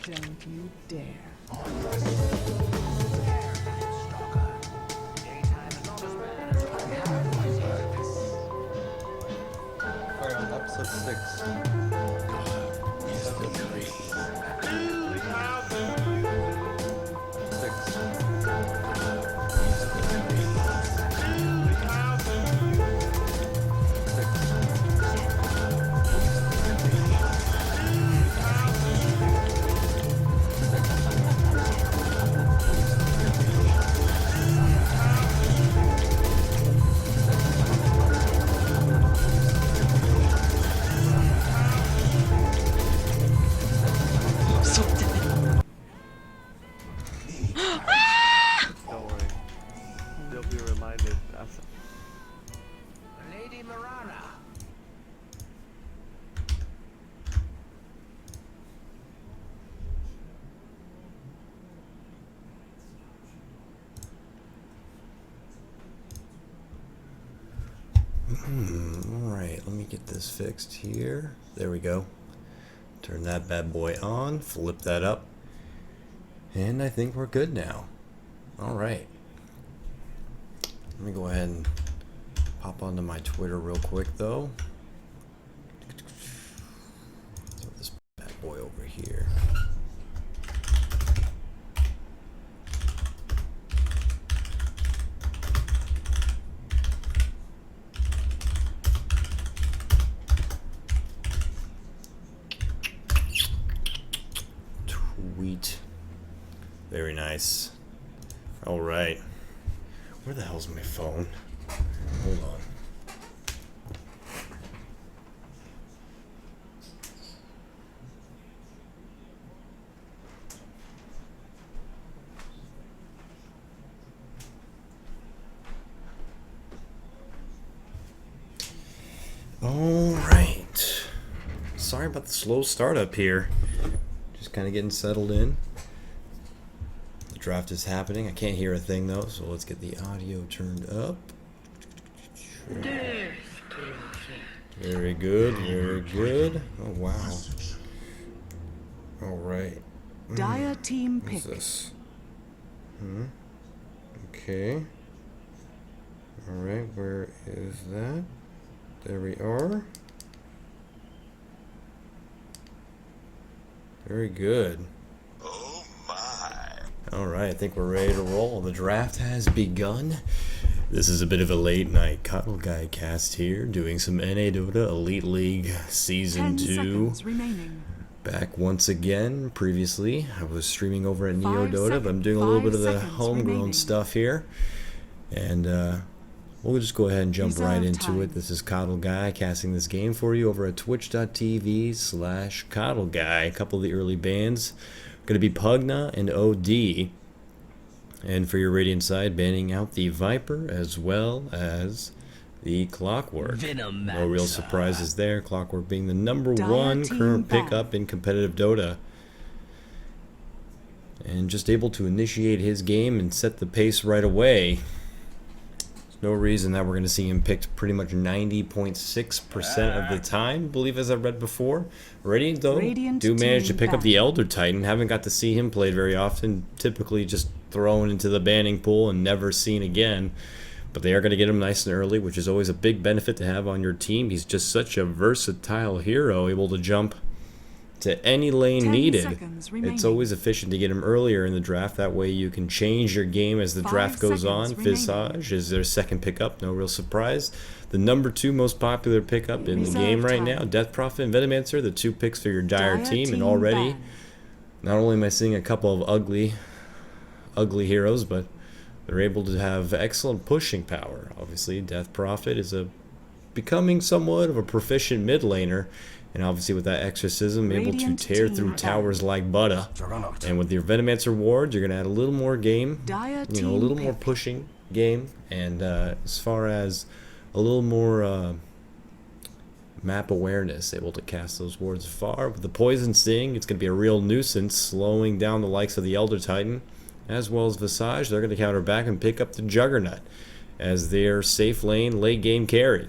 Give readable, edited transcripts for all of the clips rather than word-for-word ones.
Don't you dare. Alright, on episode 6. Episode 3. 6. Don't worry. You'll be reminded after. Lady Mirana. Alright, let me get this fixed here. There we go. Turn that bad boy on, flip that up, and I think we're good now. Alright. Let me go ahead and pop onto my Twitter real quick though. Throw this bad boy over here. Tweet. Very nice. Alright. Where the hell's my phone? Hold on. Alright. Sorry about the slow startup here. Just kind of getting settled in. The draft is happening. I can't hear a thing though, so let's get the audio turned up. Very good, very good. Oh wow. Alright. Dire team What's pick. this? Okay. Alright, where is that? There we are. Very good. Oh my. Alright, I think we're ready to roll. The draft has begun. This is a bit of a late night Kotlguy cast here, doing some NA Dota Elite League Season 10 2. seconds remaining. Back once again. Previously, I was streaming over at Neo 5 Dota, but I'm doing a little bit of the 5 seconds homegrown remaining. stuff here. And we'll just go ahead and jump right Reserve into time. it. This is Kotlguy casting this game for you over at twitch.tv/Kotlguy. A couple of the early bands going to be Pugna and OD. And for your Radiant side, banning out the Viper as well as the Clockwork. No real surprises there. Clockwork being the number Dire one team current ban. pickup in competitive Dota. And just able to initiate his game and set the pace right away. There's no reason that we're going to see him picked pretty much 90.6% of the time, I believe, as I read before. Radiant, though, Radiant do manage to team pick up ban. the Elder Titan. Haven't got to see him played very often. Typically just thrown into the banning pool and never seen again. But they are going to get him nice and early, which is always a big benefit to have on your team. He's just such a versatile hero, able to jump to any lane 10 needed. seconds remaining. It's always efficient to get him earlier in the draft. That way you can change your game as the 5 draft goes on. seconds remaining. Visage is their second pickup, no real surprise. The number 2 most popular pickup in the Reserve game right time. now, Death Prophet and Venomancer, the 2 picks for your Dire team. And team already, ban. not only am I seeing a couple of ugly heroes, but they're able to have excellent pushing power. Obviously, Death Prophet is becoming somewhat of a proficient mid laner, and obviously with that exorcism, able to Radiant tear team through ban. towers like butter. And with your Venomancer wards, you're gonna add a little more game, Dire you know, a team little more pick. pushing game, and as far as a little more map awareness, able to cast those wards far. With the Poison Sting, it's gonna be a real nuisance, slowing down the likes of the Elder Titan, as well as Visage. They're gonna counter back and pick up the Juggernaut as their safe lane late game carry.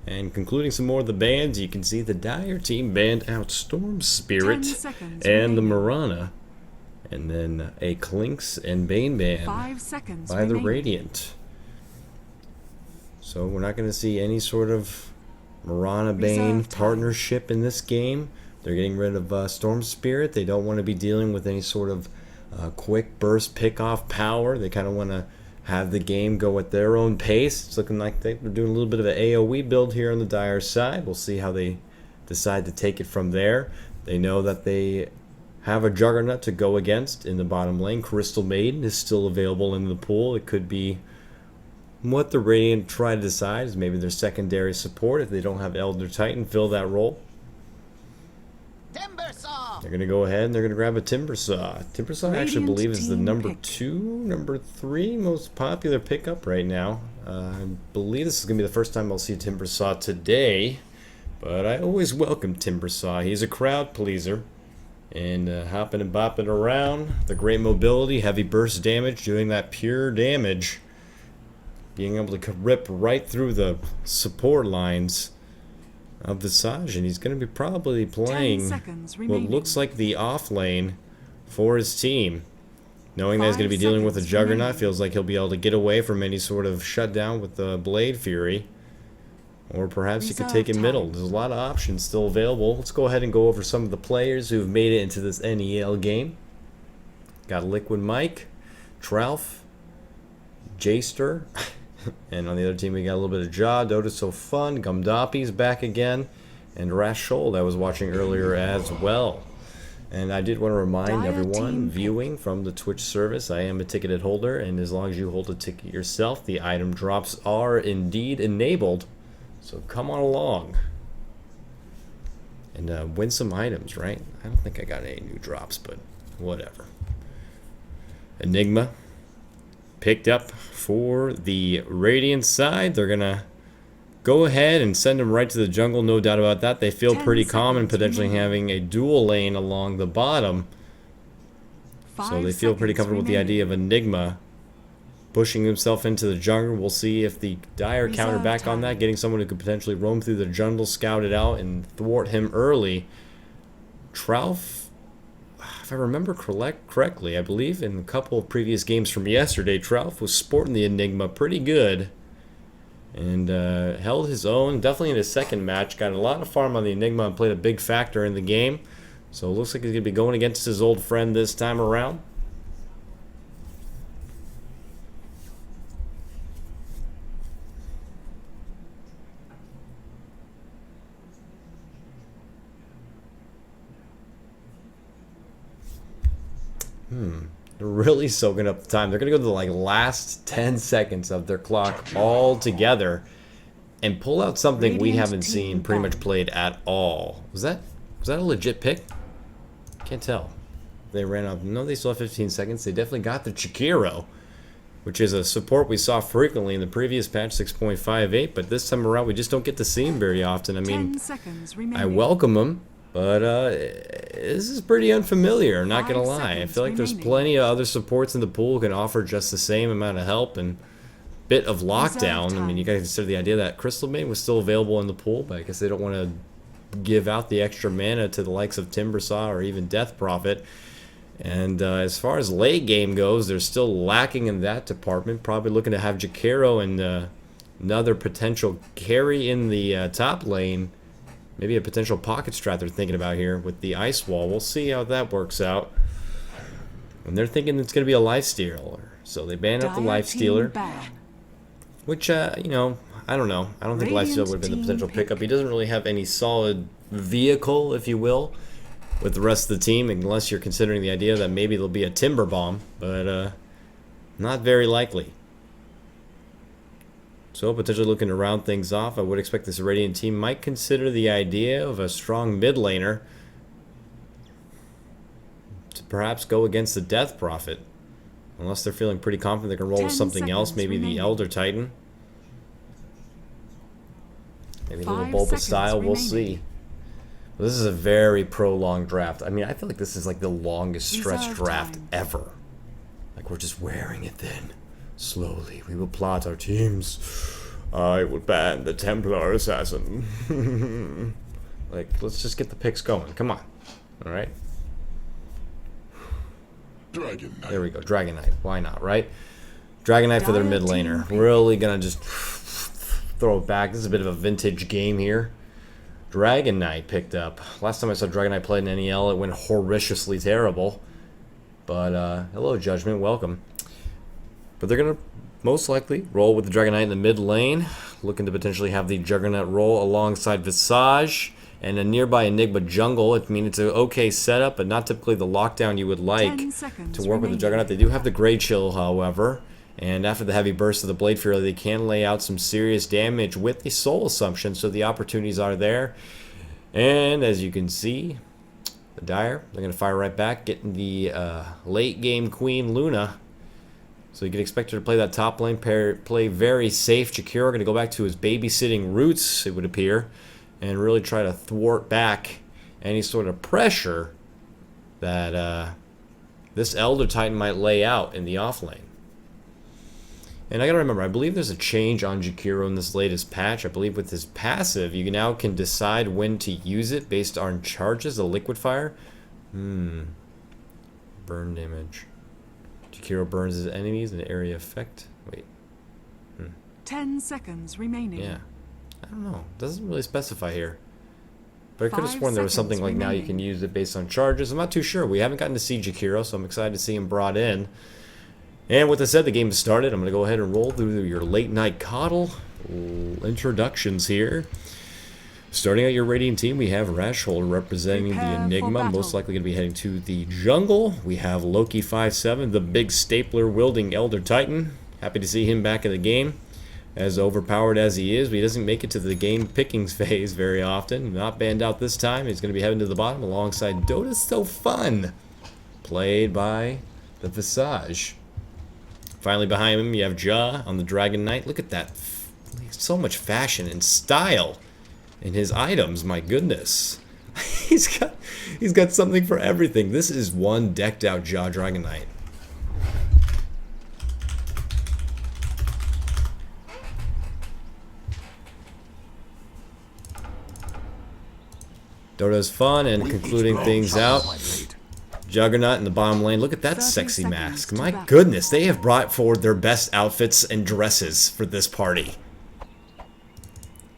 And concluding some more of the bands, you can see the Dire team banned out Storm Spirit 10 seconds and the remaining. Marana. And then a Clinks and Bane ban 5 seconds by the remaining. Radiant. So we're not going to see any sort of Marana Bane Reserve time. partnership in this game. They're getting rid of Storm Spirit. They don't want to be dealing with any sort of quick burst pick-off power. They kind of want to have the game go at their own pace. It's looking like they're doing a little bit of an AoE build here on the Dire side. We'll see how they decide to take it from there. They know that they have a Juggernaut to go against in the bottom lane. Crystal Maiden is still available in the pool. It could be what the Radiant try to decide is maybe their secondary support if they don't have Elder Titan fill that role. Timber saw. They're going to go ahead and they're going to grab a Timber Saw. Timber Saw I actually Radiant believe is the team number pick. 2, number 3 most popular pickup right now. I believe this is going to be the first time I'll see Timber Saw today, but I always welcome Timber Saw. He's a crowd pleaser and hopping and bopping around. The great mobility, heavy burst damage, doing that pure damage, being able to rip right through the support lines of Visage, and he's going to be probably 10 playing seconds what remaining. looks like the off lane for his team. Knowing that he's going to be 5 dealing with a seconds Juggernaut, remaining. feels like he'll be able to get away from any sort of shutdown with the Blade Fury. Or perhaps he could Reserve take it middle. time. There's a lot of options still available. Let's go ahead and go over some of the players who've made it into this NEL game. Got Liquid Mike, Tralf, Jaster, and on the other team we got a little bit of Ja, Dota So Fun, Gumdoppi's back again, and Rash Shoal that I was watching earlier as well. And I did want to remind Dire everyone team viewing from the Twitch service, I am a ticketed holder, and as long as you hold a ticket yourself, the item drops are indeed enabled. So come on along and win some items, right? I don't think I got any new drops, but whatever. Enigma picked up for the Radiant side. They're going to go ahead and send him right to the jungle, no doubt about that. They feel 10 pretty calm in seconds potentially remaining. having a dual lane along the bottom. So 5 they feel pretty seconds comfortable with the remaining. idea of Enigma pushing himself into the jungle. We'll see if the Dire counter Reserve back on that, time. getting someone who could potentially roam through the jungle, scout it out, and thwart him early. Tralf, if I remember correctly, I believe in a couple of previous games from yesterday, Tralf was sporting the Enigma pretty good and held his own. Definitely in his second match, got a lot of farm on the Enigma and played a big factor in the game. So it looks like he's going to be going against his old friend this time around. They're really soaking up the time. They're going to go to the last 10 seconds of their clock all together and pull out something we Radiant haven't seen team pretty much banned. played at all. Was that a legit pick? Can't tell. They ran out. No, they still have 15 seconds. They definitely got the Chikiro, which is a support we saw frequently in the previous patch 6.58, but this time around we just don't get to see him very often. I mean, 10 seconds remaining. I welcome him, but this is pretty unfamiliar, not gonna 5 lie. I seconds feel like there's remaining. plenty of other supports in the pool who can offer just the same amount of help and bit of lockdown. I mean, you gotta consider the idea that Crystal Maiden was still available in the pool, but I guess they don't want to give out the extra mana to the likes of Timbersaw or even Death Prophet. And as far as late game goes, they're still lacking in that department. Probably looking to have Jakiro and another potential carry in the top lane. Maybe a potential pocket strat they're thinking about here with the Ice Wall. We'll see how that works out. And they're thinking it's going to be a Life Stealer. So they ban out the Dire Life team Stealer. ban. Which, I don't know. I don't think Life Stealer would have been the Radiant potential team pickup. He doesn't really have any solid vehicle, if you will, with the rest of the team, unless you're considering the idea that maybe there'll be a Timber Bomb, but not very likely. So potentially looking to round things off, I would expect this Radiant team might consider the idea of a strong mid laner to perhaps go against the Death Prophet. Unless they're feeling pretty confident they can roll 10 with something else, seconds maybe remaining. the Elder Titan. Maybe a little 5 Bulba seconds style, we'll remaining. see. Well, this is a very prolonged draft. I mean, I feel like this is like the longest stretch Reserve draft time. ever. Like we're just wearing it thin. Slowly, we will plot our teams I would ban the Templar Assassin. Like, let's just get the picks going. Come on. Alright. Dragon Knight. There we go. Dragon Knight. Why not, right? Dragon Knight for their mid laner. Really gonna just throw it back. This is a bit of a vintage game here. Dragon Knight picked up. Last time I saw Dragon Knight play in NEL, it went horrificiously terrible. But, hello, Judgment. Welcome. But they're gonna most likely roll with the Dragon Knight in the mid lane. Looking to potentially have the Juggernaut roll alongside Visage. And a nearby Enigma jungle. I mean, it's an okay setup, but not typically the lockdown you would like to work with the Juggernaut. They do have the Grey Chill, however. And after the heavy burst of the Blade Fury, they can lay out some serious damage with the Soul Assumption, so the opportunities are there. And as you can see, the Dire, they're going to fire right back, getting the late game Queen Luna. So you can expect her to play that top lane, play very safe. Jakiro going to go back to his babysitting roots, it would appear, and really try to thwart back any sort of pressure that this Elder Titan might lay out in the off lane. And I gotta remember, I believe there's a change on Jakiro in this latest patch. I believe with his passive, you now can decide when to use it based on charges, the liquid fire. Burn damage. Jakiro burns his enemies, an area effect. Wait. 10 seconds remaining. Yeah. I don't know. Doesn't really specify here. But I could have 5 sworn there was something seconds like now you remaining. can use it based on charges. I'm not too sure. We haven't gotten to see Jakiro, so I'm excited to see him brought in. And with that said, the game has started. I'm going to go ahead and roll through your late night coddle introductions here. Starting out your Radiant team, we have Rashhold representing Prepare the for Enigma, battle. most likely going to be heading to the jungle. We have Loki 5-7, the big stapler wielding Elder Titan. Happy to see him back in the game. As overpowered as he is, but he doesn't make it to the game pickings phase very often. Not banned out this time. He's going to be heading to the bottom alongside Dota's So Fun, played by the Visage. Finally behind him, you have Ja on the Dragon Knight. Look at that. So much fashion and style in his items. My goodness. He's got something for everything. This is one decked out Ja Dragon Knight. Dota's fun and concluding things out. Juggernaut in the bottom lane. Look at that 30 sexy seconds mask. to My battle. goodness, they have brought forward their best outfits and dresses for this party.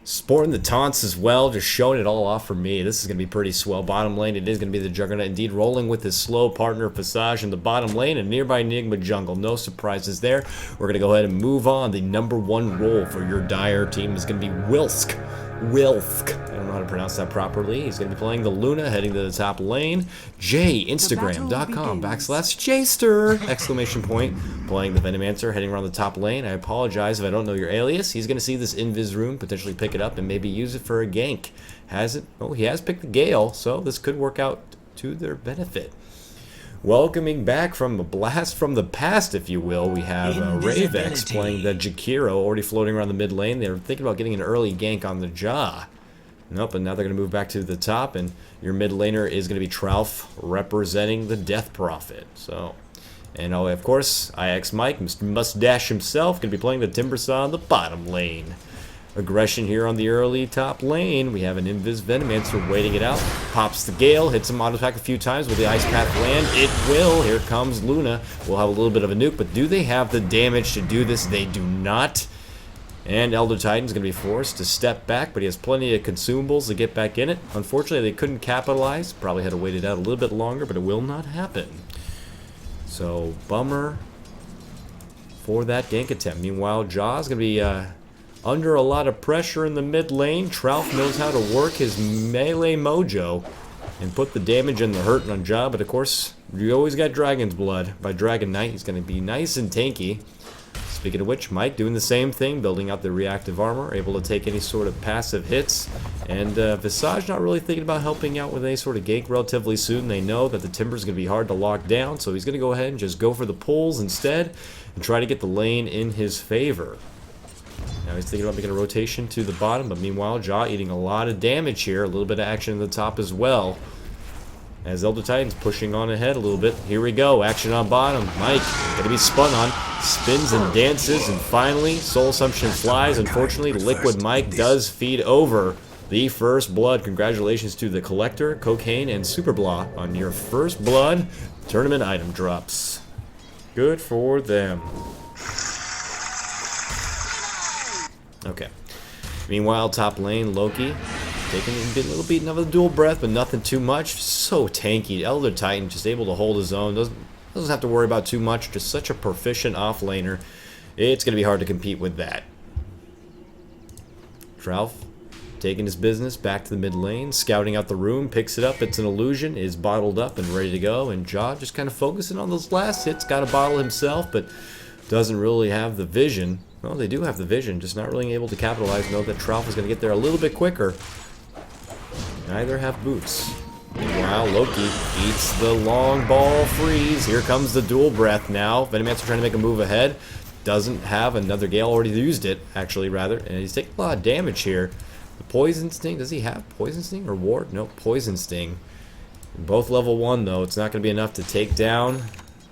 Sporting the taunts as well, just showing it all off for me. This is going to be pretty swell. Bottom lane, it is going to be the Juggernaut indeed, rolling with his slow partner Visage in the bottom lane and nearby Enigma jungle. No surprises there. We're going to go ahead and move on. The #1 role for your Dire team is going to be Wilsk. I don't know how to pronounce that properly. He's going to be playing the Luna, heading to the top lane. Instagram.com/Jster! Exclamation point. Playing the Venomancer, heading around the top lane. I apologize if I don't know your alias. He's going to see this Invis rune, potentially pick it up, and maybe use it for a gank. Has it? Oh, he has picked the Gale, so this could work out to their benefit. Welcoming back from a blast from the past, if you will, we have Ravex playing the Jakiro, already floating around the mid lane. They're thinking about getting an early gank on the Ja. Nope, and now they're going to move back to the top, and your mid laner is going to be Trauf representing the Death Prophet. So, and oh, of course, IX Mike, Mr. Mustache himself, going to be playing the Timbersaw on the bottom lane. Aggression here on the early top lane. We have an Invis Venomancer waiting it out. Pops the Gale, hits him auto attack a few times. Will the Ice Path land? It will. Here comes Luna. We'll have a little bit of a nuke, but do they have the damage to do this? They do not. And Elder Titan's going to be forced to step back, but he has plenty of consumables to get back in it. Unfortunately, they couldn't capitalize. Probably had to wait it out a little bit longer, but it will not happen. So, bummer for that gank attempt. Meanwhile, Jaw's going to be under a lot of pressure in the mid lane. Trauf knows how to work his melee mojo and put the damage and the hurt on Ja, but of course, you always got Dragon's Blood by Dragon Knight. He's going to be nice and tanky. Speaking of which, Mike doing the same thing, building out the reactive armor, able to take any sort of passive hits. And Visage not really thinking about helping out with any sort of gank relatively soon. They know that the Timber's going to be hard to lock down, so he's going to go ahead and just go for the pulls instead and try to get the lane in his favor. Now he's thinking about making a rotation to the bottom, but meanwhile, Ja eating a lot of damage here. A little bit of action at the top as well. As Elder Titan's pushing on ahead a little bit. Here we go. Action on bottom. Mike going to be spun on. spins and dances, and finally, Soul Assumption flies. Unfortunately, Liquid Mike does feed over the first blood. Congratulations to the Collector, Cocaine, and Super Blah on your first blood tournament item drops. Good for them. Okay. Meanwhile, top lane, Loki taking a little beaten of a dual breath, but nothing too much. So tanky. Elder Titan just able to hold his own. Doesn't have to worry about too much. Just such a proficient offlaner. It's going to be hard to compete with that. Dralf taking his business back to the mid lane, scouting out the room, picks it up. It's an illusion, is bottled up and ready to go. And Jaw just kind of focusing on those last hits. Got a bottle himself, but doesn't really have the vision. Well, they do have the vision, just not really able to capitalize. Know that Tralf is going to get there a little bit quicker. Neither have boots. Meanwhile, Loki eats the long ball freeze. Here comes the dual breath now. Venomancer trying to make a move ahead. Doesn't have another Gale, already used it, actually, rather. And he's taking a lot of damage here. The Poison Sting, does he have Poison Sting or Ward? No, Poison Sting. Both level 1, though. It's not going to be enough to take down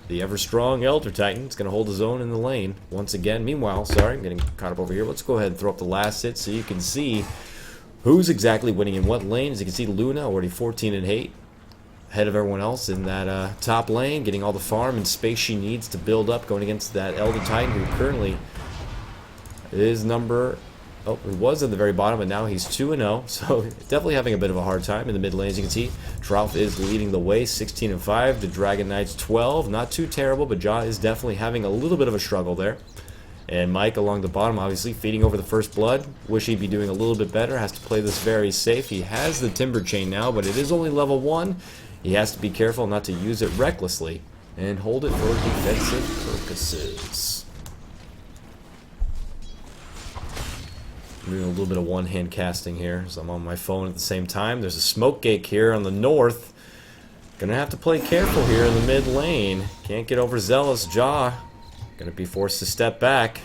the ever-strong Elder Titan. It's going to hold his own in the lane once again. Meanwhile, sorry, I'm getting caught up over here. Let's go ahead and throw up the last hit so you can see who's exactly winning in what lane. As you can see, Luna already 14 and 8, ahead of everyone else in that top lane, getting all the farm and space she needs to build up, going against that Elder Titan, who currently is number... Oh, he was at the very bottom, but now he's 2-0, so definitely having a bit of a hard time in the mid lane. As you can see, Tralf is leading the way, 16 and 5. The Dragon Knights 12, not too terrible, but Jaw is definitely having a little bit of a struggle there. And Mike along the bottom, obviously feeding over the first blood. Wish he'd be doing a little bit better. Has to play this very safe. He has the Timber Chain now, but it is only level 1. He has to be careful not to use it recklessly and hold it for defensive purposes. I'm doing a little bit of one-hand casting here, so I'm on my phone at the same time. There's a smoke gate here on the north. Gonna have to play careful here in the mid lane. Can't get overzealous. Jaw gonna be forced to step back.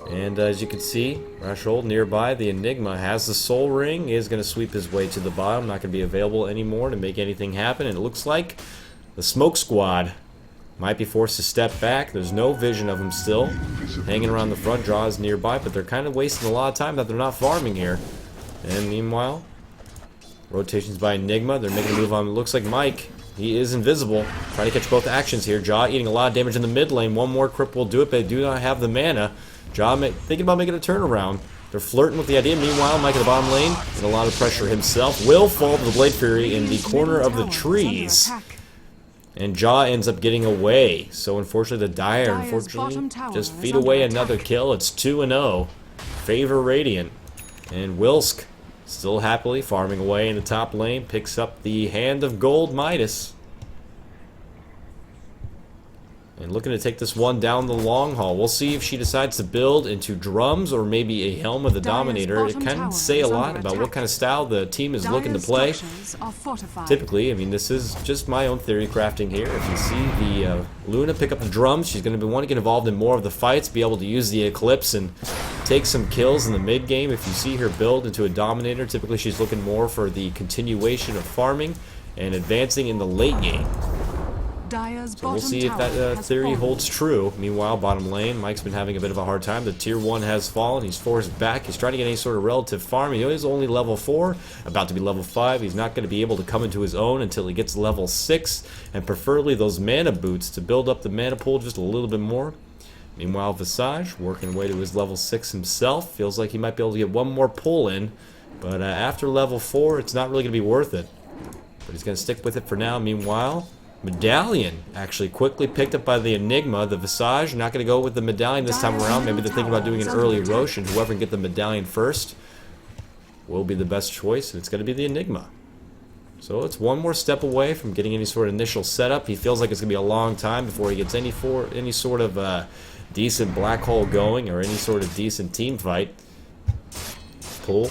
And as you can see, Threshold nearby, the Enigma has the Soul Ring, is gonna sweep his way to the bottom. Not gonna be available anymore to make anything happen. And it looks like the Smoke Squad might be forced to step back. There's no vision of him still. Hanging around the front, Draw is nearby, but they're kind of wasting a lot of time that they're not farming here. And meanwhile, rotations by Enigma. They're making a move on, it looks like Mike. He is invisible. Trying to catch both actions here. Jaw eating a lot of damage in the mid lane. One more Crip will do it, but they do not have the mana. Jaw thinking about making a turnaround. They're flirting with the idea. Meanwhile, Mike in the bottom lane, in a lot of pressure himself, will fall to the Blade Fury in the corner of the trees. And Jaw ends up getting away. So unfortunately, the Dire unfortunately just feed away another kill. It's 2-0. Favor Radiant. And Wilsk still happily farming away in the top lane. Picks up the Hand of Gold Midas. And looking to take this one down the long haul. We'll see if she decides to build into drums or maybe a Helm of the Dominator. It can say a lot about what kind of style the team is looking to play. Typically, I mean, this is just my own theory crafting here. If you see the Luna pick up the drums, she's going to want to get involved in more of the fights, be able to use the Eclipse and take some kills in the mid game. If you see her build into a Dominator, typically she's looking more for the continuation of farming and advancing in the late game. So we'll see if that theory holds true. Meanwhile, bottom lane, Mike's been having a bit of a hard time. The tier 1 has fallen. He's forced back. He's trying to get any sort of relative farm. He is only level 4, about to be level 5. He's not going to be able to come into his own until he gets level 6, and preferably those mana boots to build up the mana pool just a little bit more. Meanwhile, Visage working away to his level 6 himself. Feels like he might be able to get one more pull in, but after level 4, it's not really going to be worth it. But he's going to stick with it for now. Meanwhile, Medallion actually quickly picked up by the Enigma. The Visage not going to go with the Medallion this time around. Maybe they're thinking about doing an early Rosh, and whoever can get the Medallion first will be the best choice, and it's going to be the Enigma. So it's one more step away from getting any sort of initial setup. He feels like it's going to be a long time before he gets any sort of decent black hole going or any sort of decent team fight. Pull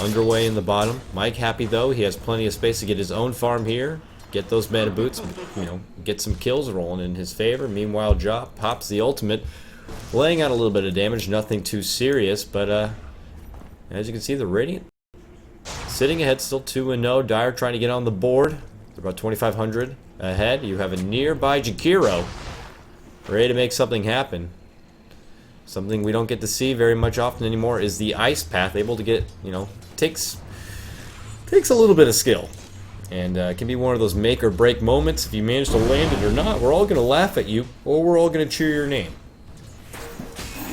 underway in the bottom. Mike happy though. He has plenty of space to get his own farm here. Get those mana boots, get some kills rolling in his favor. Meanwhile, Jaw pops the ultimate, laying out a little bit of damage, nothing too serious, but as you can see, the Radiant sitting ahead, still 2-0. Dire trying to get on the board. They're about 2,500 ahead. You have a nearby Jakiro. ready to make something happen. Something we don't get to see very much often anymore is the ice path. Able to get, you know, takes a little bit of skill. And it can be one of those make or break moments. If you manage to land it or not, we're all going to laugh at you, or we're all going to cheer your name.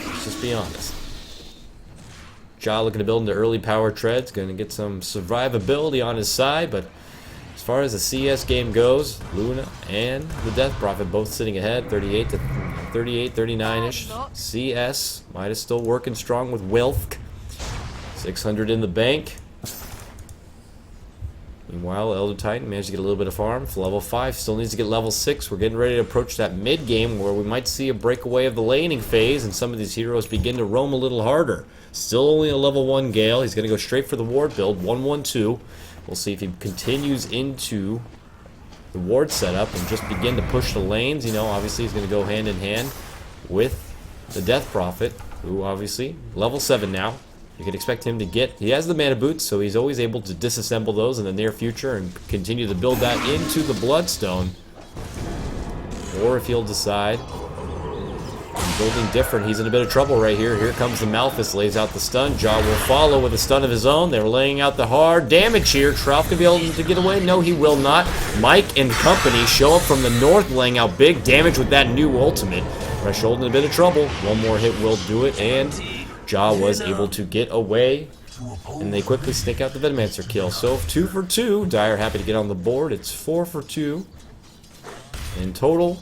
Let's just be honest. Ja looking to build into early power treads. Going to get some survivability on his side, but as far as the CS game goes, Luna and the Death Prophet both sitting ahead, 38 to 38, 39-ish. CS, Midas still working strong with Wilk. 600 in the bank. Meanwhile, Elder Titan managed to get a little bit of farm. For level 5, still needs to get level 6. We're getting ready to approach that mid-game where we might see a breakaway of the laning phase and some of these heroes begin to roam a little harder. Still only a level 1 Gale. He's going to go straight for the ward build, 1-1-2. We'll see if he continues into the ward setup and just begin to push the lanes. You know, obviously he's going to go hand in hand with the Death Prophet, who obviously, level 7 now. You can expect him to get, he has the mana boots, so he's always able to disassemble those in the near future and continue to build that into the Bloodstone. Or if he'll decide on building different, he's in a bit of trouble right here. Here comes the Malphus, lays out the stun. Ja will follow with a stun of his own. They're laying out the hard damage here. Trout can be able to get away. No, he will not. Mike and company show up from the north, laying out big damage with that new ultimate. Threshold in a bit of trouble. One more hit will do it, and Ja was able to get away, and they quickly sneak out the Venomancer kill. So 2 for 2. Dire happy to get on the board. It's 4 for 2 in total.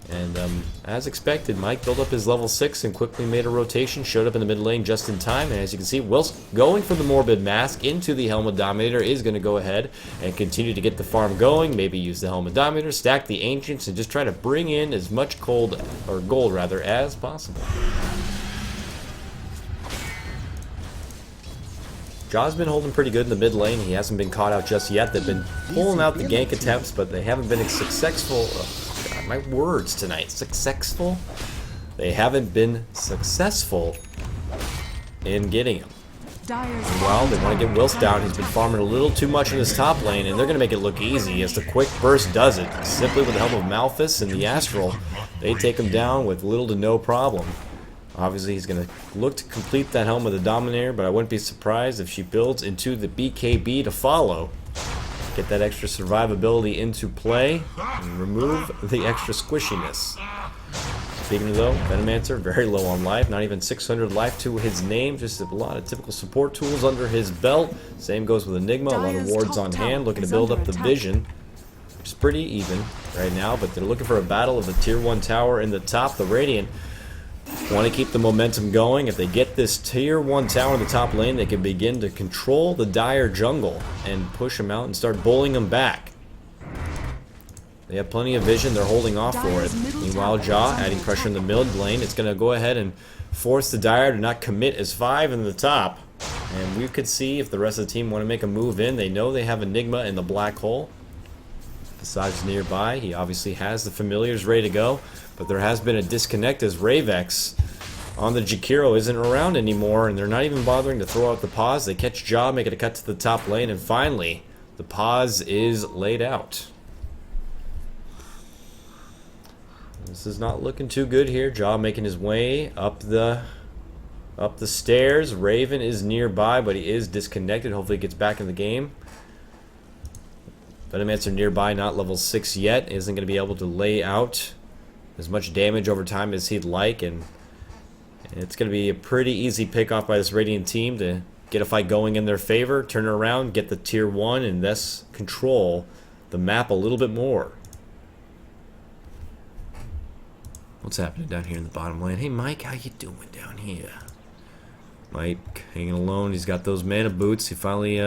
And as expected, Mike built up his level 6 and quickly made a rotation. Showed up in the mid lane just in time. And as you can see, whilst going for the Morbid Mask into the Helm of Dominator, is going to go ahead and continue to get the farm going. Maybe use the Helm of Dominator, stack the Ancients, and just try to bring in as much gold rather, as possible. Ja's been holding pretty good in the mid lane. He hasn't been caught out just yet. They've been pulling out the gank attempts, but they haven't been successful. God, my words tonight. Successful? They haven't been successful in getting him. Well, they want to get Wills down. He's been farming a little too much in his top lane, and they're going to make it look easy as the quick burst does it. Simply with the help of Malphus and the Astral, they take him down with little to no problem. Obviously, he's going to look to complete that Helm of the Dominator, but I wouldn't be surprised if she builds into the BKB to follow. Get that extra survivability into play and remove the extra squishiness. Speaking of though, Venomancer, very low on life, not even 600 life to his name, just a lot of typical support tools under his belt. Same goes with Enigma, a lot of wards on hand, looking to build up the vision, which is pretty even right now, but they're looking for a battle of the tier 1 tower in the top. The Radiant want to keep the momentum going. If they get this tier 1 tower in the top lane, they can begin to control the Dire jungle and push them out and start bullying them back. They have plenty of vision. They're holding off for it. Meanwhile, Ja adding pressure in the mid lane. It's going to go ahead and force the Dire to not commit as 5 in the top. And we could see if the rest of the team want to make a move in. They know they have Enigma in the black hole. Besides nearby, he obviously has the familiars ready to go. But there has been a disconnect as Ravex on the Jakiro isn't around anymore. And they're not even bothering to throw out the pause. They catch Ja, make it a cut to the top lane. And finally, the pause is laid out. This is not looking too good here. Ja making his way up the stairs. Raven is nearby, but he is disconnected. Hopefully he gets back in the game. Venomancer nearby, not level 6 yet. Isn't going to be able to lay out as much damage over time as he'd like. And it's going to be a pretty easy pick off by this Radiant team to get a fight going in their favor. Turn it around, get the tier 1, and thus control the map a little bit more. What's happening down here in the bottom lane? Hey, Mike, how you doing down here? Mike hanging alone. He's got those mana boots. He finally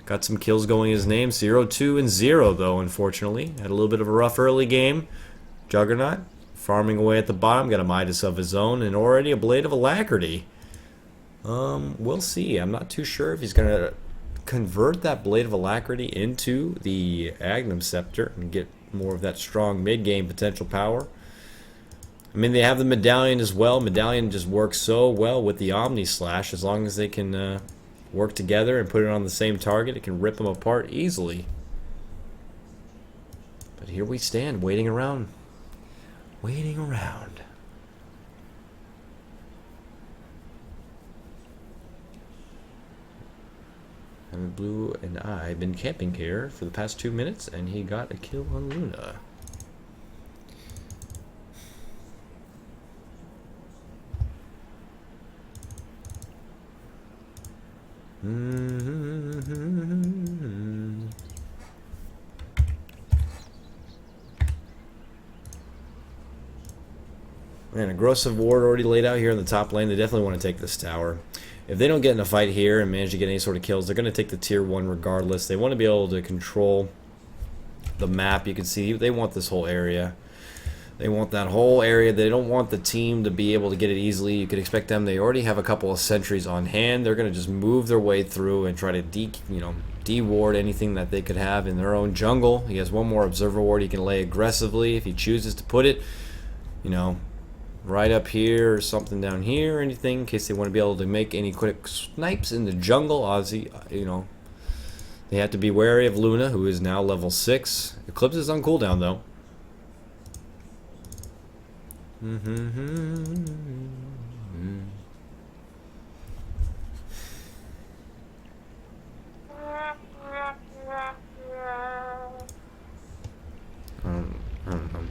got some kills going in his name. 0-2 and 0, though, unfortunately. Had a little bit of a rough early game. Juggernaut farming away at the bottom. Got a Midas of his own and already a Blade of Alacrity. We'll see. I'm not too sure if he's going to convert that Blade of Alacrity into the Agnum Scepter and get more of that strong mid-game potential power. I mean, they have the Medallion as well. Medallion just works so well with the Omni Slash. As long as they can work together and put it on the same target, it can rip them apart easily. But here we stand, waiting around Waiting around. And Blue and I have been camping here for the past 2 minutes, and he got a kill on Luna. Man, aggressive ward already laid out here in the top lane. They definitely want to take this tower. If they don't get in a fight here and manage to get any sort of kills, they're going to take the tier 1 regardless. They want to be able to control the map. You can see they want this whole area. They want that whole area. They don't want the team to be able to get it easily. You could expect them. They already have a couple of sentries on hand. They're going to just move their way through and try to de-ward anything that they could have in their own jungle. He has one more observer ward he can lay aggressively if he chooses to put it, right up here or something down here or anything, in case they want to be able to make any quick snipes in the jungle. Obviously, they have to be wary of Luna, who is now level 6. Eclipse is on cooldown though. I'm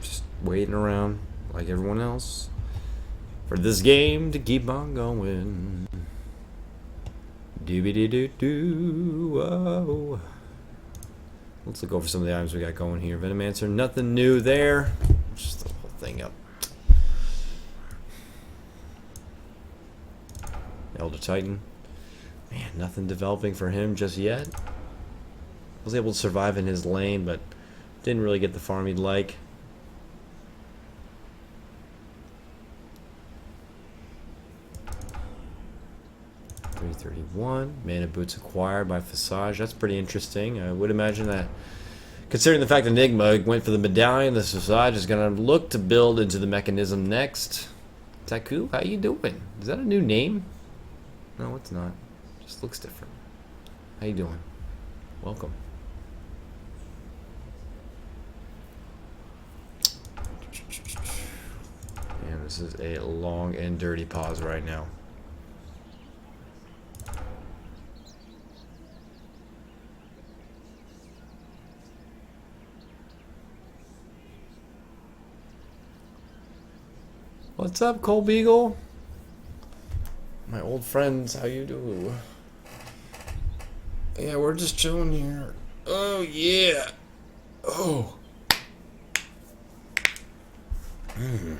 just waiting around like everyone else for this game to keep on going. Doobie-doo-doo-doo. Whoa. Let's look over some of the items we got going here. Venomancer, nothing new there. Just the whole thing up. Elder Titan. Man, nothing developing for him just yet. Was able to survive in his lane, but didn't really get the farm he'd like. $331. Mana boots acquired by Visage. That's pretty interesting. I would imagine that, considering the fact that Enigma went for the medallion, the Visage is going to look to build into the mechanism next. Taku, how you doing? Is that a new name? No, it's not. Just looks different. How you doing? Welcome. And this is a long and dirty pause right now. What's up, Cole Beagle? My old friends, how you do? Yeah, we're just chilling here. Oh yeah. Oh. If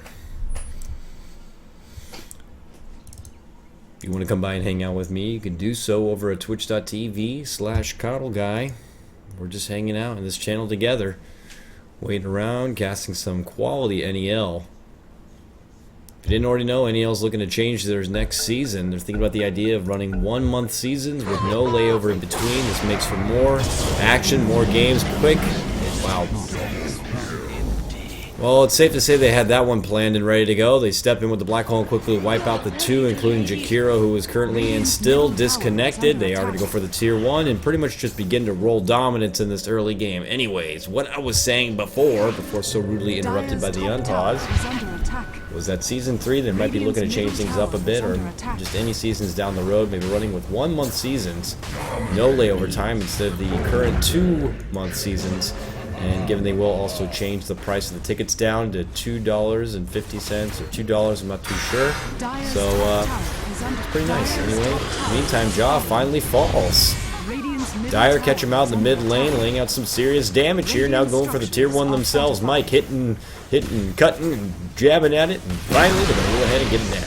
you want to come by and hang out with me, you can do so over at twitch.tv/Kotlguy. We're just hanging out in this channel together, waiting around, casting some quality NEL. If you didn't already know, NEL's looking to change their next season. They're thinking about the idea of running 1-month seasons with no layover in between. This makes for more action, more games, quick. Wow. Well, it's safe to say they had that one planned and ready to go. They step in with the black hole and quickly wipe out the 2, including Jakiro, who is currently and still disconnected. They are going to go for the tier 1 and pretty much just begin to roll dominance in this early game. Anyways, what I was saying before so rudely interrupted by the unpause, was that Season 3 they might be looking to change things up a bit, or just any seasons down the road, maybe running with 1-month seasons, no layover time instead of the current 2-month seasons. And given they will also change the price of the tickets down to $2.50 or $2, I'm not too sure. So, it's pretty nice. Anyway, meantime, Jaw finally falls. Dire catch him out in the mid lane, laying out some serious damage here. Now going for the tier 1 themselves. Mike hitting, cutting, and jabbing at it. And finally, they're going to go ahead and get it down.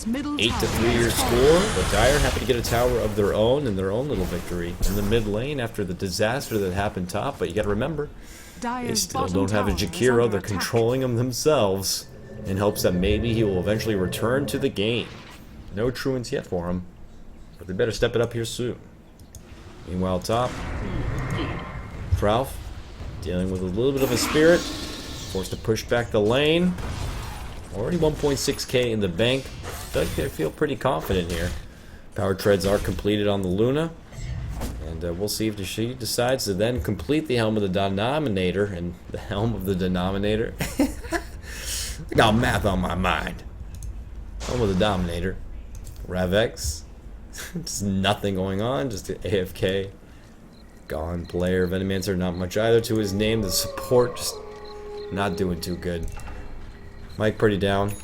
8-3 your score, but Dire happy to get a tower of their own and their own little victory in the mid lane after the disaster that happened top. But you got to remember, they still don't have a Jakiro. They're controlling him themselves in hopes that maybe he will eventually return to the game. No truants yet for him, but they better step it up here soon. Meanwhile, top, Ralph dealing with a little bit of a spirit, forced to push back the lane. Already 1.6k in the bank. I feel pretty confident here. Power treads are completed on the Luna, and we'll see if she decides to then complete the Helm of the Denominator. And the Helm of the Denominator. I got math on my mind. I'm with a Dominator. Ravex. Just nothing going on. Just an AFK. Gone player. Venomancer, not much either to his name. The support just not doing too good. Mike pretty down.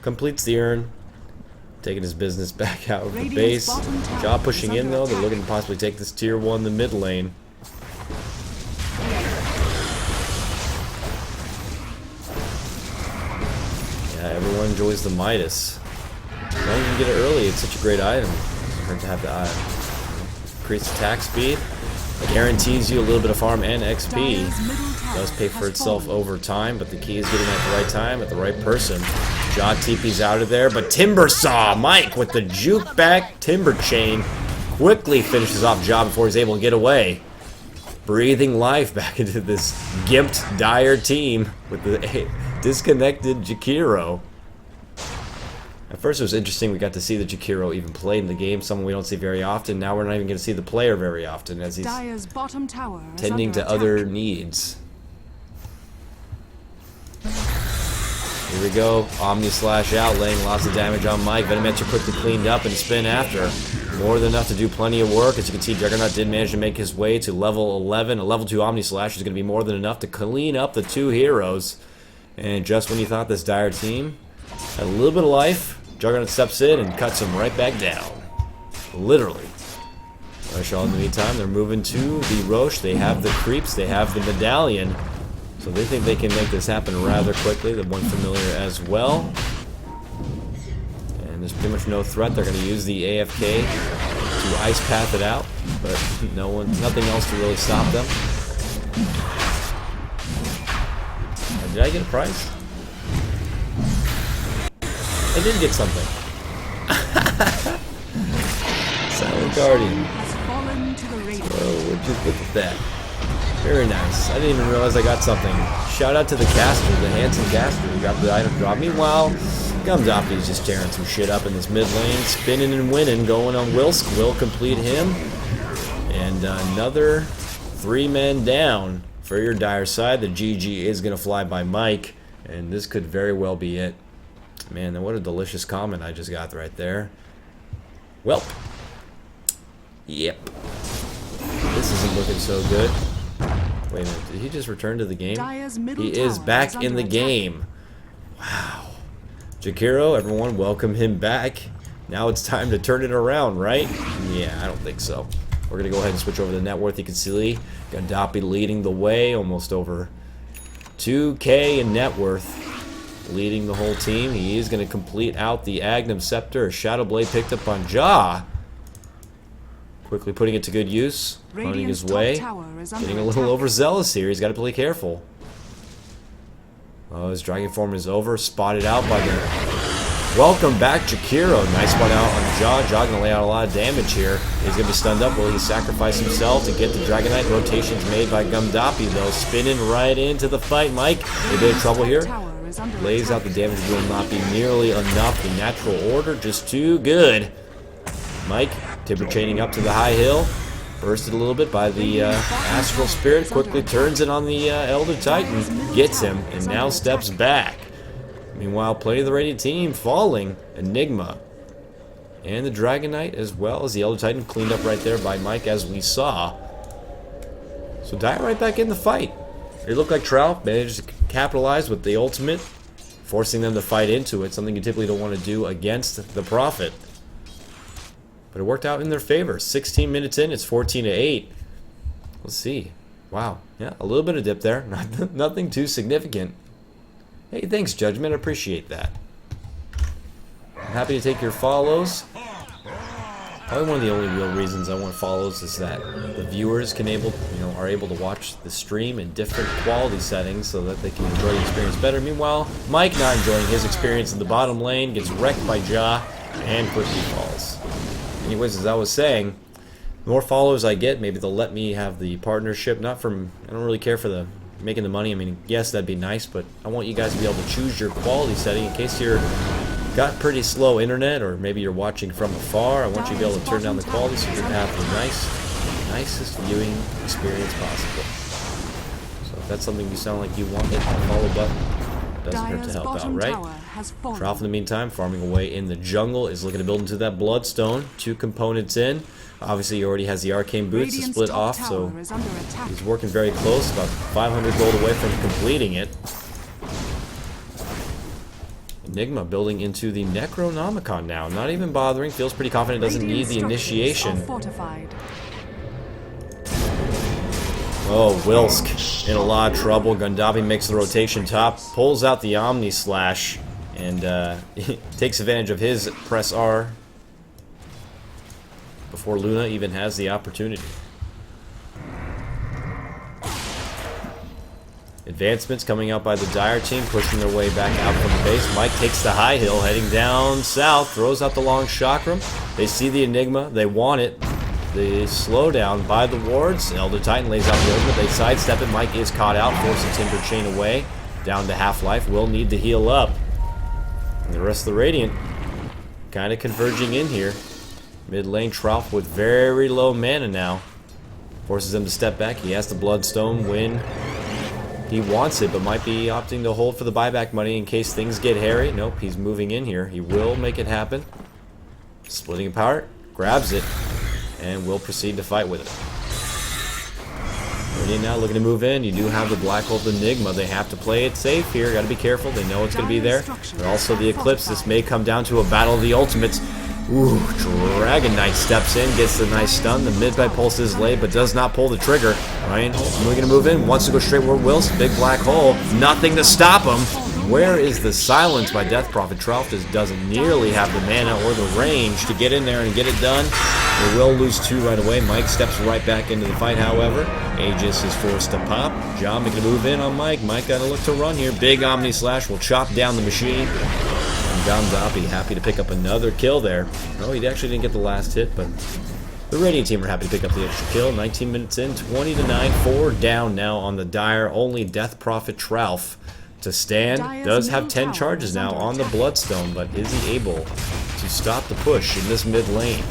Completes the urn. Taking his business back out of the base. Job pushing in though. They're looking to possibly take this tier 1 the mid lane. Yeah, everyone enjoys the Midas. As long as you can get it early, it's such a great item. Doesn't hurt to have the item. Increased attack speed. It guarantees you a little bit of farm and XP. It does pay for itself over time, but the key is getting it at the right time, at the right person. Jaw TP's out of there, but Timber Saw! Mike with the juke back Timber Chain quickly finishes off Jaw before he's able to get away. Breathing life back into this gimped Dire team with the disconnected Jakiro. At first it was interesting we got to see the Jakiro even play in the game, someone we don't see very often. Now we're not even going to see the player very often as he's Dire's bottom tower is tending under to other needs. Here we go. Omni Slash out, laying lots of damage on Mike. Venomancer quickly cleaned up and spin after. More than enough to do plenty of work. As you can see, Juggernaut did manage to make his way to level 11. A level 2 Omni Slash is going to be more than enough to clean up the 2 heroes. And just when you thought this Dire team had a little bit of life, Juggernaut steps in and cuts him right back down. Literally. Marshall, in the meantime, they're moving to the Roche. They have the creeps. They have the medallion. So they think they can make this happen rather quickly. The one familiar as well. And there's pretty much no threat. They're going to use the AFK to ice path it out. But nothing else to really stop them. Did I get a prize? I did get something. Silent Guardian. Oh, would you look at that? Very nice. I didn't even realize I got something. Shout out to the caster, the handsome caster who got the item drop. Meanwhile, Gumdoppy's just tearing some shit up in this mid lane, spinning and winning, going on Wilsk. Will complete him. And another 3 men down for your Dire side. The GG is going to fly by Mike, and this could very well be it. Man, what a delicious comment I just got right there. Welp. Yep. This isn't looking so good. Wait a minute, did he just return to the game? He is back in the game. Wow. Jakiro, everyone, welcome him back. Now it's time to turn it around, right? Yeah, I don't think so. We're going to go ahead and switch over to net worth. You can see Gandapi leading the way, almost over 2K in net worth. Leading the whole team. He is going to complete out the Agnum Scepter. A Shadow Blade picked up on Jaw. Quickly putting it to good use. Running his way. Getting a little overzealous here. He's got to play careful. Oh, his Dragon Form is over. Spotted out by the... Welcome back, Jakiro. Nice spot out on Jaw. Jaw going to lay out a lot of damage here. He's going to be stunned up. Will he sacrifice himself to get the Dragonite? Rotations made by Gumdapi, though. Spinning right into the fight. Mike, a bit of trouble here. Lays out the damage. Will not be nearly enough. The natural order just too good. Mike, Timber chaining up to the high hill. Bursted a little bit by the Astral Spirit. Quickly turns it on the Elder Titan. Gets him and now steps back. Meanwhile, plenty of the Radiant team falling. Enigma. And the Dragonite as well as the Elder Titan cleaned up right there by Mike as we saw. So Dire right back in the fight. It looked like Trout managed to capitalize with the ultimate, forcing them to fight into it, something you typically don't want to do against the Prophet. But it worked out in their favor. 16 minutes in, it's 14-8. Let's see. Wow. Yeah, a little bit of dip there. Nothing too significant. Hey, thanks, Judgment. I appreciate that. I'm happy to take your follows. Probably one of the only real reasons I want follows is that the viewers are able to watch the stream in different quality settings so that they can enjoy the experience better. Meanwhile, Mike not enjoying his experience in the bottom lane, gets wrecked by Ja, and quickly falls. Anyways, as I was saying, the more followers I get, maybe they'll let me have the partnership. I don't really care for the making the money. I mean, yes, that'd be nice, but I want you guys to be able to choose your quality setting in case you're got pretty slow internet, or maybe you're watching from afar. I want you to be able to turn down the quality so you're going to have the nicest viewing experience possible. So if that's something you sound like you want, hit that follow button. Doesn't hurt to Dyer's help out, bottom right? tower has fallen. Trough in the meantime, farming away in the jungle, is looking to build into that bloodstone. 2 components in. Obviously, he already has the arcane boots to Radiant's split top off, tower so is under attack. he's working very close, about 500 gold away from completing it. Enigma building into the Necronomicon now. Not even bothering, feels pretty confident, doesn't need the Radiant initiation. structures are fortified. Oh, Wilsk in a lot of trouble. Gundabi makes the rotation top, pulls out the Omni Slash, and takes advantage of his press R before Luna even has the opportunity. Advancements coming out by the Dire team, pushing their way back out from the base. Mike takes the high hill, heading down south, throws out the long chakram. They see the Enigma, they want it. The slowdown by the wards. Elder Titan lays out the ultimate. They sidestep it. Mike is caught out, force the Timber Chain away. Down to half-life. Will need to heal up. And the rest of the Radiant kind of converging in here. Mid lane Trough with very low mana now. Forces him to step back. He has the Bloodstone when he wants it, but might be opting to hold for the buyback money in case things get hairy. Nope, he's moving in here. He will make it happen. Splitting apart. Grabs it. And will proceed to fight with it. Radiant now looking to move in. You do have the Black Hole Enigma. They have to play it safe here. Got to be careful. They know it's going to be there. But also the Eclipse. This may come down to a battle of the ultimates. Ooh, Dragon Knight steps in, gets the nice stun. The mid-bite pulse is laid, but does not pull the trigger. Ryan going to move in. Wants to go straight where Will's big black hole. Nothing to stop him. Where is the silence by Death Prophet? Trough just doesn't nearly have the mana or the range to get in there and get it done. They will lose 2 right away. Mike steps right back into the fight, however. Aegis is forced to pop. John making a move in on Mike. Mike got to look to run here. Big Omni Slash will chop down the machine. And Gonzapi happy to pick up another kill there. Oh, he actually didn't get the last hit, but the Radiant team are happy to pick up the extra kill. 19 minutes in, 20-9. 4 down now on the Dire. Only Death Prophet Trough to stand. Dyer's Does have middle 10 tower charges is now under on the attack. Bloodstone, but is he able to stop the push in this mid lane?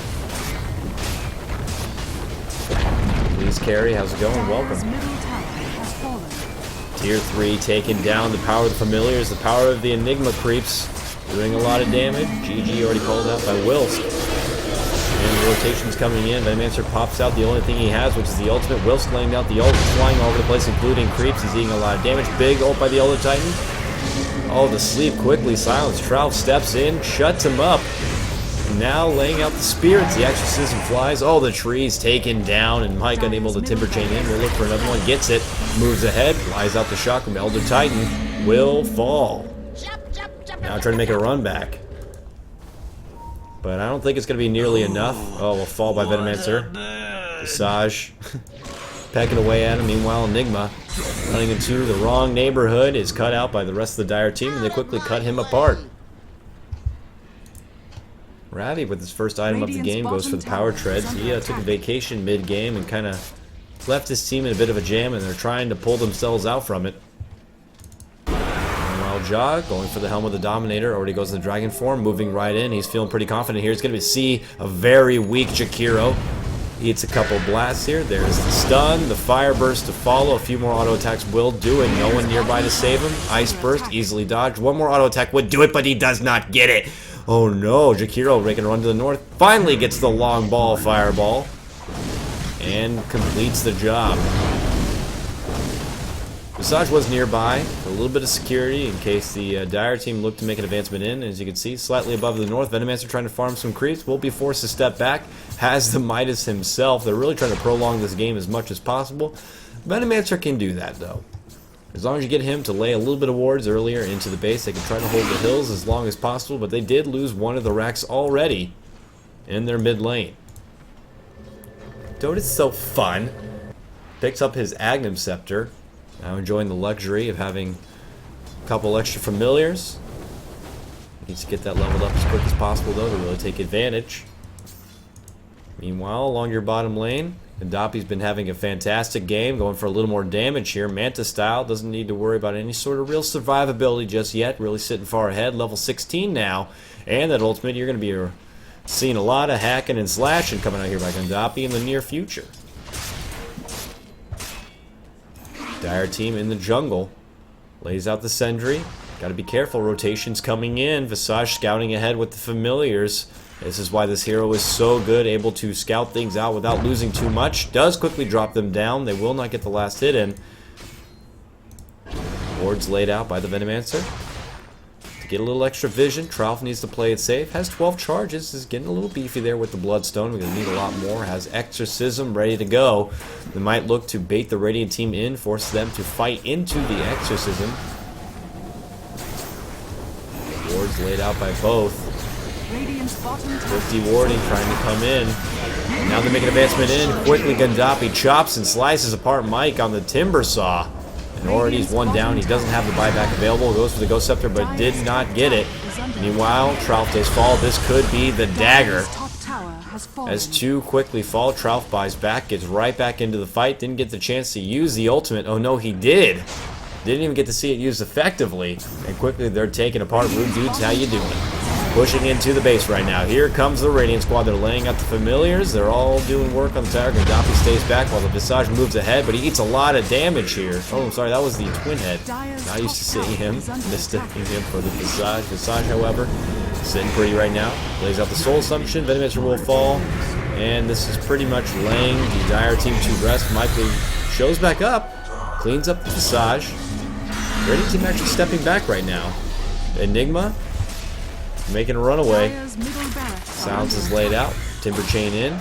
Please carry, how's it going? Dyer's Welcome. middle tower has fallen. Tier 3 taking down the power of the familiars, the power of the Enigma creeps, doing a lot of damage. GG already called out by Wilsk. And the rotation's coming in. Venomancer pops out the only thing he has, which is the ultimate. Wilsk laying out the ult, flying all over the place, including creeps. He's eating a lot of damage. Big ult by the Elder Titan. Oh, the sleep quickly silenced. Trout steps in, shuts him up. Now laying out the spirits. The exorcism flies. Oh, the tree's taken down, and Mike unable to timber chain in. We'll look for another one. Gets it. Moves ahead. Flies out the shot from Elder Titan. Will fall. Now trying to make a run back. But I don't think it's going to be nearly enough. Oh, we'll fall by Venomancer. Visage pecking away at him. Meanwhile, Enigma running into the wrong neighborhood is cut out by the rest of the Dire team, and they quickly cut him apart. Ravi, with his first item of the game, goes for the power treads. He took a vacation mid-game and kind of left his team in a bit of a jam, and they're trying to pull themselves out from it. Meanwhile, Ja going for the Helm of the Dominator. Already goes in the Dragon form, moving right in. He's feeling pretty confident here. He's going to see a very weak Jakiro. Eats a couple blasts here. There's the stun, the fire burst to follow. A few more auto attacks will do it. No one nearby to save him. Ice burst, easily dodged. One more auto attack would do it, but he does not get it. Oh no, Jakiro making a run to the north. Finally gets the long ball fireball. And completes the job. Visage was nearby for a little bit of security in case the Dire team looked to make an advancement in. As you can see, slightly above the north. Venomancer trying to farm some creeps. Will be forced to step back. Has the Midas himself. They're really trying to prolong this game as much as possible. Venomancer can do that though. As long as you get him to lay a little bit of wards earlier into the base, they can try to hold the hills as long as possible, but they did lose one of the racks already in their mid lane. Dota is so fun. Picks up his Agnum Scepter. Now enjoying the luxury of having a couple extra familiars. Needs to get that leveled up as quick as possible though to really take advantage. Meanwhile, along your bottom lane, Gandapi's been having a fantastic game, going for a little more damage here. Manta style, doesn't need to worry about any sort of real survivability just yet. Really sitting far ahead, level 16 now. And that ultimate, you're going to be seeing a lot of hacking and slashing coming out here by Gandapi in the near future. Dire team in the jungle. Lays out the sentry. Gotta be careful. Rotations coming in. Visage scouting ahead with the familiars. This is why this hero is so good, able to scout things out without losing too much. Does quickly drop them down. They will not get the last hit in. Wards laid out by the Venomancer. To get a little extra vision, Trouf needs to play it safe. Has 12 charges. Is getting a little beefy there with the Bloodstone. We're going to need a lot more. Has Exorcism ready to go. They might look to bait the Radiant team in, force them to fight into the Exorcism. Wards laid out by both. Radiant's bottom tower. 50 warding trying to come in. And now they're making advancement in. Quickly, Gandapi chops and slices apart Mike on the Timber Saw. And already he's one down. He doesn't have the buyback available. Goes for the Ghost Scepter, but did not get it. Meanwhile, Trouf does fall. This could be the dagger. Top tower has fallen. As two quickly fall, Trouf buys back, gets right back into the fight. Didn't get the chance to use the ultimate. Oh no, he did. Didn't even get to see it used effectively. And quickly they're taken apart. Rude dudes, how you doing? Pushing into the base right now. Here comes the Radiant Squad. They're laying out the familiars. They're all doing work on the tower. Gandapi stays back while the Visage moves ahead, but he eats a lot of damage here. Oh, I'm sorry, that was the Twin Head. Not used to seeing him. Mistaking him for the Visage. Visage, however, sitting pretty right now. Lays out the Soul Assumption. Venomancer will fall. And this is pretty much laying the Dire team to rest. Michael shows back up. Cleans up the Visage. Radiant team actually stepping back right now. Enigma making a runaway. Dire's middle barracks are Sounds is under laid out. Timber chain in.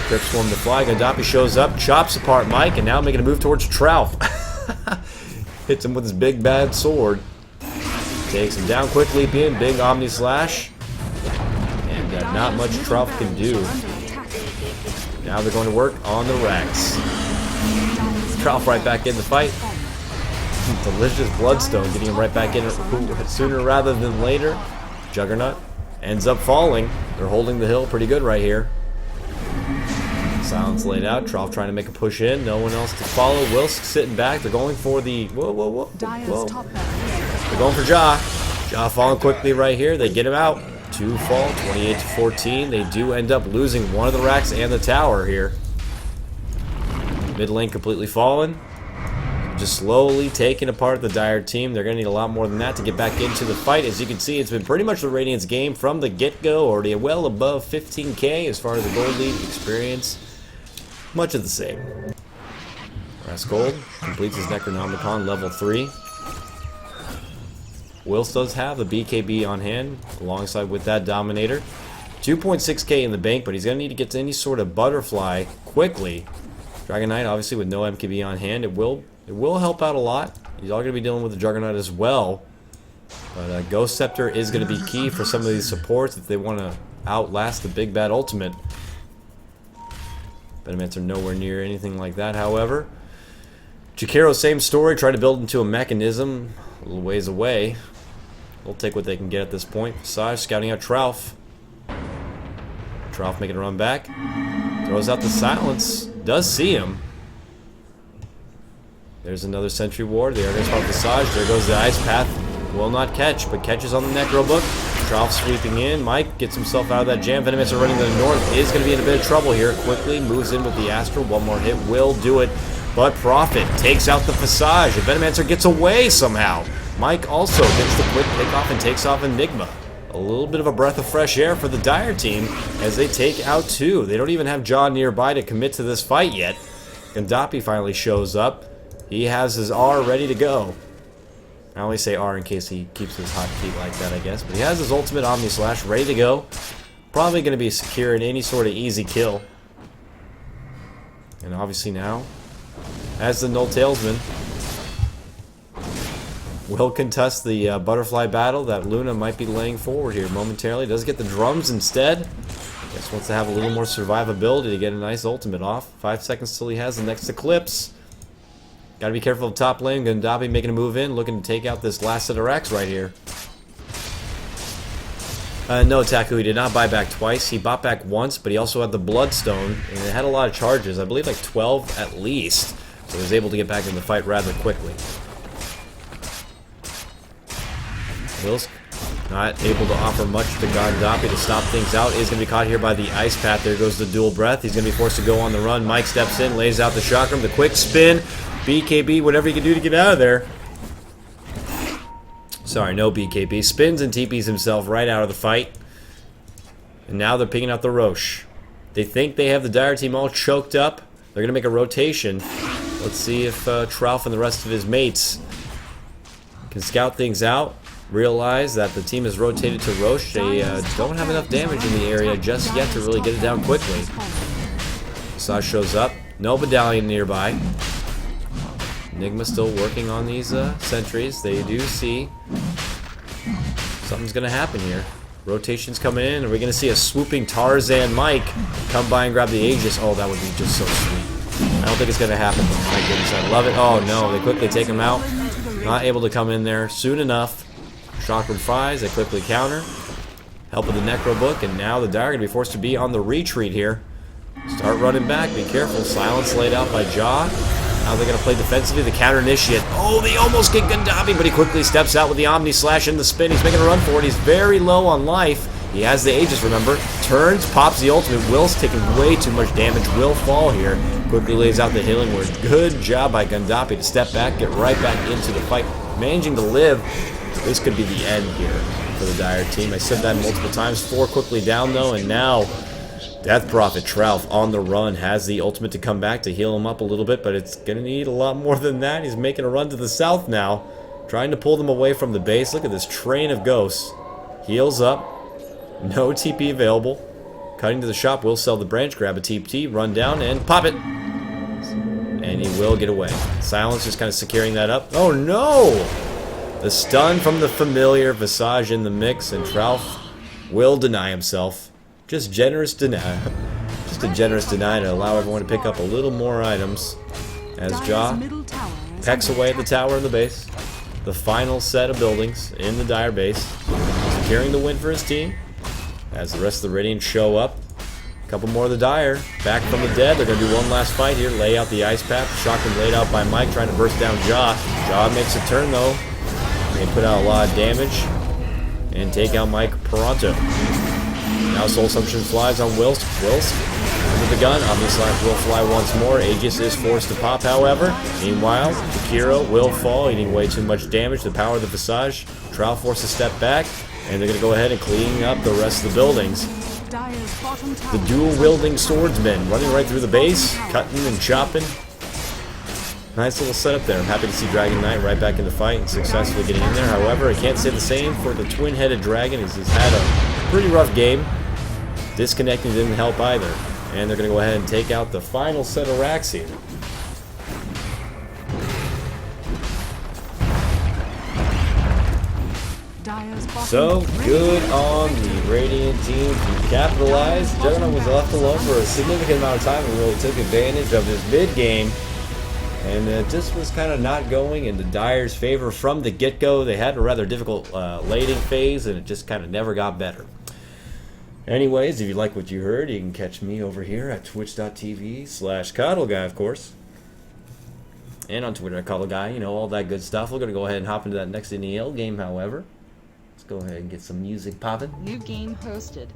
Crypt Swarm to fly. Gandapi shows up, chops apart Mike, and now making a move towards Trouf. Hits him with his big bad sword. Takes him down quickly. Being big Omni Slash. And not much Trouf can do. under attack. Now they're going to work on the Rex. Trouf right back in the fight. Delicious Bloodstone getting him right back in sooner rather than later. Juggernaut ends up falling. They're holding the hill pretty good right here. Silence laid out. Trouf trying to make a push in. No one else to follow. Wilsk sitting back. They're going for the... Whoa. Dire's top barracks. They're going for Ja. Ja falling quickly right here. They get him out. 2 fall. 28 to 14. They do end up losing one of the racks and the tower here. Mid lane completely fallen. Just slowly taking apart the Dire team. They're going to need a lot more than that to get back into the fight. As you can see, it's been pretty much the Radiant's game from the get-go. Already well above 15k as far as the gold league experience. Much of the same. Rascold completes his Necronomicon level 3. Wills does have the BKB on hand alongside with that Dominator. 2.6k in the bank, but he's going to need to get to any sort of butterfly quickly. Dragon Knight obviously with no MKB on hand. It will help out a lot. He's all going to be dealing with the Juggernaut as well. But Ghost Scepter is going to be key for some of these supports if they want to outlast the big bad ultimate. Venomancer nowhere near anything like that, however. Jakiro, same story. Try to build into a mechanism a little ways away. They'll take what they can get at this point. Visage scouting out Trouf. Trouf making a run back. Throws out the silence. Does see him. There's another Sentry Ward. They are going to spot Visage. There goes the Ice Path. Will not catch, but catches on the Necro Book. Trouf sweeping in. Mike gets himself out of that jam. Venomancer running to the north is going to be in a bit of trouble here. Quickly moves in with the Astral. One more hit will do it. But Prophet takes out the Visage. And Venomancer gets away somehow. Mike also gets the quick pickoff and takes off Enigma. A little bit of a breath of fresh air for the Dire team as they take out 2. They don't even have John nearby to commit to this fight yet. Gandapi finally shows up. He has his R ready to go. I only say R in case he keeps his hot feet like that, I guess. But he has his ultimate Omni Slash ready to go. Probably going to be secure in any sort of easy kill. And obviously now, as the Null Talesman, will contest the butterfly battle that Luna might be laying forward here momentarily. Does get the drums instead. Guess wants to have a little more survivability to get a nice ultimate off. 5 seconds till he has the next Eclipse. Gotta be careful of top lane. Gandapi making a move in, looking to take out this last set of racks right here. No, Taku, he did not buy back twice. He bought back once, but he also had the Bloodstone, and it had a lot of charges. I believe like 12 at least. So he was able to get back in the fight rather quickly. Wills not able to offer much to Gandapi to stop things out. Is going to be caught here by the Ice Path. There goes the dual breath. He's going to be forced to go on the run. Mike steps in, lays out the chakram, the quick spin. BKB, whatever he can do to get out of there. Sorry, no BKB. Spins and TPs himself right out of the fight. And now they're picking out the Roche. They think they have the Dire team all choked up. They're going to make a rotation. Let's see if Trouf and the rest of his mates can scout things out. Realize that the team has rotated to Roche. They don't have enough damage in the area just yet to really get it down quickly. Visage shows up. No Medallion nearby. Enigma still working on these sentries. They do see something's going to happen here. Rotation's coming in. Are we going to see a swooping Tarzan Mike come by and grab the Aegis? Oh, that would be just so sweet. I don't think it's going to happen, but my goodness, I love it. Oh, no. They quickly take him out. Not able to come in there soon enough. Chakram fries. They quickly counter. Help with the Necro Book, and now the Dire are going to be forced to be on the retreat here. Start running back. Be careful. Silence laid out by Jaw. Now they're going to play defensively. The counter initiate. Oh, they almost get Gandabi, but he quickly steps out with the Omni Slash in the spin. He's making a run for it. He's very low on life. He has the Aegis, remember. Turns, pops the ultimate. Will's taking way too much damage. Will fall here. Quickly lays out the healing word. Good job by Gandapi to step back, get right back into the fight. Managing to live. This could be the end here for the Dire team. I said that multiple times. 4 quickly down, though, and now Death Prophet Trouf on the run has the ultimate to come back to heal him up a little bit, but it's going to need a lot more than that. He's making a run to the south now, trying to pull them away from the base. Look at this train of ghosts. Heals up. No TP available. Cutting to the shop. Will sell the branch, grab a TP, run down, and pop it. And he will get away. Silence just kind of securing that up. Oh, no! The stun from the familiar. Visage in the mix, and Trouf will deny himself. Just generous deny. Just a generous deny to allow everyone to pick up a little more items. As Jaw pecks away at the tower in the base. The final set of buildings in the Dire base. Securing the win for his team. As the rest of the Radiant show up. A couple more of the Dire. Back from the dead. They're going to do one last fight here. Lay out the ice path. Shotgun laid out by Mike, trying to burst down Jaw. Jaw makes a turn though. They put out a lot of damage. And take out Mike Pronto. Now Soul Assumption flies on Wills. With the gun. Omni Slash will fly once more. Aegis is forced to pop, however. Meanwhile, Akira will fall, eating way too much damage. The power of the Visage. Trouf forced to step back. And they're going to go ahead and clean up the rest of the buildings. The dual-wielding swordsmen running right through the base. Cutting and chopping. Nice little setup there. I'm happy to see Dragon Knight right back in the fight and successfully getting in there. However, I can't say the same for the twin-headed dragon. He's had a pretty rough game. Disconnecting didn't help either. And they're going to go ahead and take out the final set of racks here. So, good on the Radiant team to capitalize. Juggernaut was left alone for a significant amount of time and really took advantage of his mid-game. And it just was kind of not going in the Dire's favor from the get-go. They had a rather difficult lating phase, and it just kind of never got better. Anyways, if you like what you heard, you can catch me over here at twitch.tv/Kotlguy, of course. And on Twitter at Kotlguy, you know, all that good stuff. We're going to go ahead and hop into that next NEL game, however. Let's go ahead and get some music popping. New game hosted.